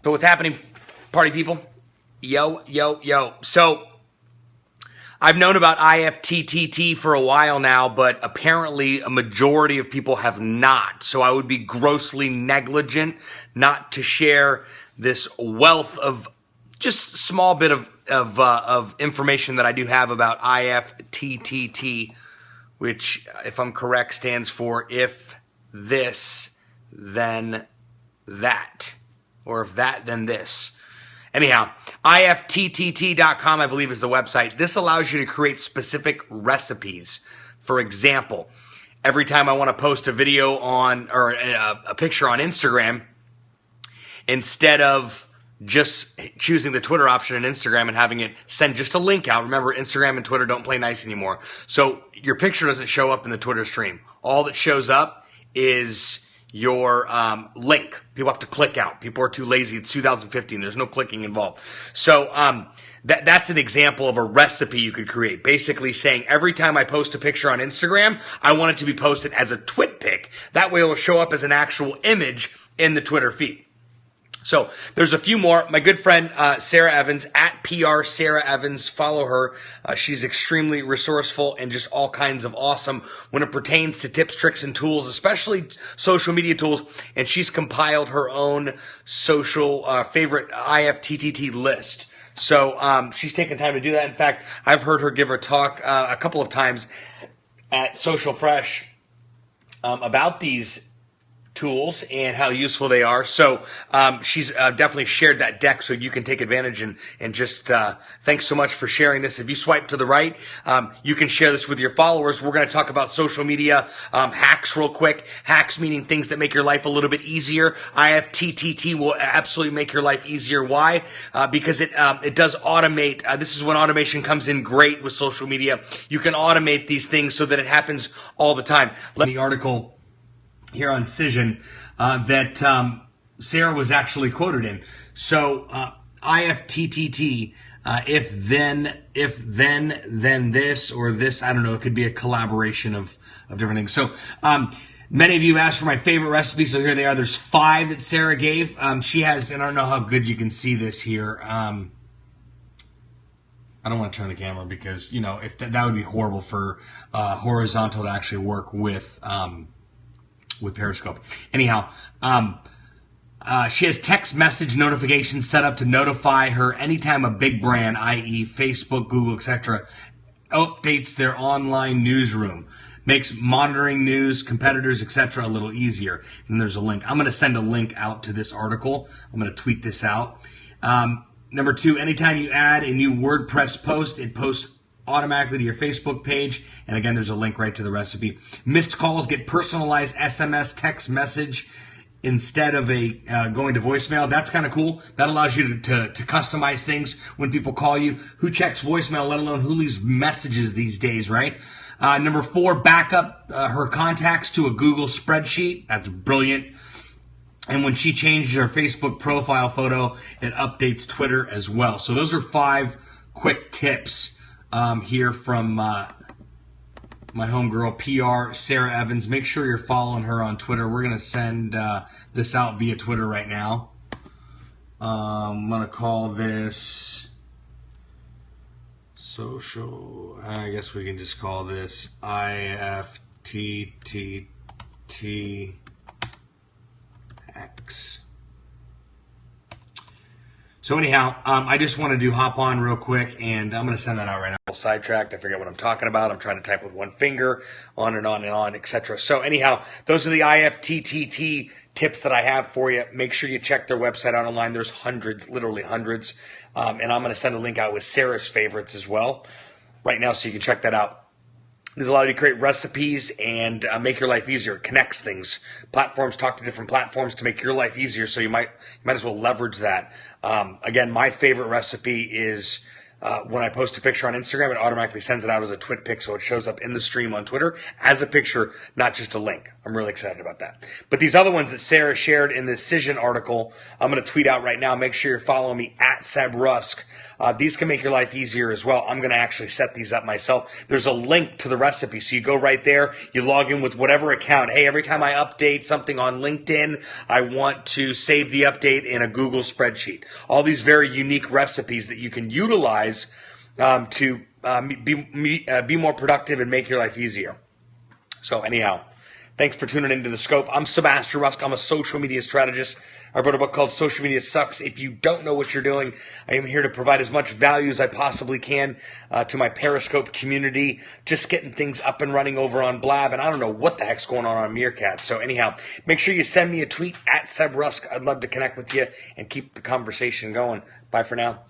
So what's happening, party people? Yo, yo, yo. So I've known about IFTTT for a while now, but apparently a majority of people have not. So I would be grossly negligent not to share this wealth of just small bit of information that I do have about IFTTT, which, if I'm correct, stands for if this, then that. Or if that, then this. Anyhow, IFTTT.com, I believe, is the website. This allows you to create specific recipes. For example, every time I want to post a video on, or a picture on Instagram, instead of just choosing the Twitter option in Instagram and having it send just a link out. Remember, Instagram and Twitter don't play nice anymore. So your picture doesn't show up in the Twitter stream. All that shows up is your link. People have to click out. People are too lazy. It's 2015. There's no clicking involved. So that's an example of a recipe you could create. Basically saying every time I post a picture on Instagram, I want it to be posted as a twit pic. That way it will show up as an actual image in the Twitter feed. So there's a few more. My good friend Sarah Evans, at PR Sarah Evans, follow her. She's extremely resourceful and just all kinds of awesome when it pertains to tips, tricks, and tools, especially social media tools. And she's compiled her own social favorite IFTTT list. So she's taken time to do that. In fact, I've heard her give a talk a couple of times at Social Fresh about these tools and how useful they are. So she's definitely shared that deck so you can take advantage and just thanks so much for sharing this. If you swipe to the right, you can share this with your followers. We're going to talk about social media hacks real quick. Hacks meaning things that make your life a little bit easier. IFTTT will absolutely make your life easier. Why? Because it does automate. This is when automation comes in great with social media. You can automate these things so that it happens all the time. The article here on Cision that Sarah was actually quoted in. So IFTTT, if then this, or this, I don't know, it could be a collaboration of different things. So many of you asked for my favorite recipe, so here they are. There's 5 that Sarah gave. She has, and I don't know how good you can see this here. I don't want to turn the camera because, you know, if that would be horrible for horizontal to actually work with Periscope. Anyhow, she has text message notifications set up to notify her anytime a big brand, i.e. Facebook, Google, etc., updates their online newsroom. Makes monitoring news, competitors, etc. a little easier. And there's a link. I'm going to send a link out to this article. I'm going to tweet this out. Number 2, anytime you add a new WordPress post, it posts automatically to your Facebook page. And again, there's a link right to the recipe. Missed calls get personalized SMS text message instead of a going to voicemail. That's kind of cool. That allows you to customize things when people call you. Who checks voicemail, let alone who leaves messages these days, right? Number 4, back up her contacts to a Google spreadsheet. That's brilliant. And when she changes her Facebook profile photo, it updates Twitter as well. So those are 5 quick tips here from my homegirl, PR Sarah Evans. Make sure you're following her on Twitter. We're going to send this out via Twitter right now. I'm going to call this social, I guess we can just call this IFTTTX. So anyhow, I just wanted to hop on real quick, and I'm going to send that out right now. Sidetracked. I forget what I'm talking about. I'm trying to type with one finger, on and on and on, etc. So anyhow, those are the IFTTT tips that I have for you. Make sure you check their website out online. There's hundreds, literally hundreds. And I'm going to send a link out with Sarah's favorites as well right now, so you can check that out. There's a lot of you create recipes and make your life easier. It connects things. Platforms talk to different platforms to make your life easier, so you might as well leverage that. Again, my favorite recipe is when I post a picture on Instagram, it automatically sends it out as a twit pic, so it shows up in the stream on Twitter as a picture, not just a link. I'm really excited about that. But these other ones that Sarah shared in the Cision article, I'm going to tweet out right now. Make sure you're following me at Seb Rusk. These can make your life easier as well. I'm going to actually set these up myself. There's a link to the recipe. So you go right there, you log in with whatever account. Hey, every time I update something on LinkedIn, I want to save the update in a Google spreadsheet. All these very unique recipes that you can utilize to be more productive and make your life easier. So anyhow, thanks for tuning into The Scope. I'm Sebastian Rusk. I'm a social media strategist. I wrote a book called Social Media Sucks. If you don't know what you're doing, I am here to provide as much value as I possibly can to my Periscope community, just getting things up and running over on Blab, and I don't know what the heck's going on Meerkat. So anyhow, make sure you send me a tweet at SebRusk. I'd love to connect with you and keep the conversation going. Bye for now.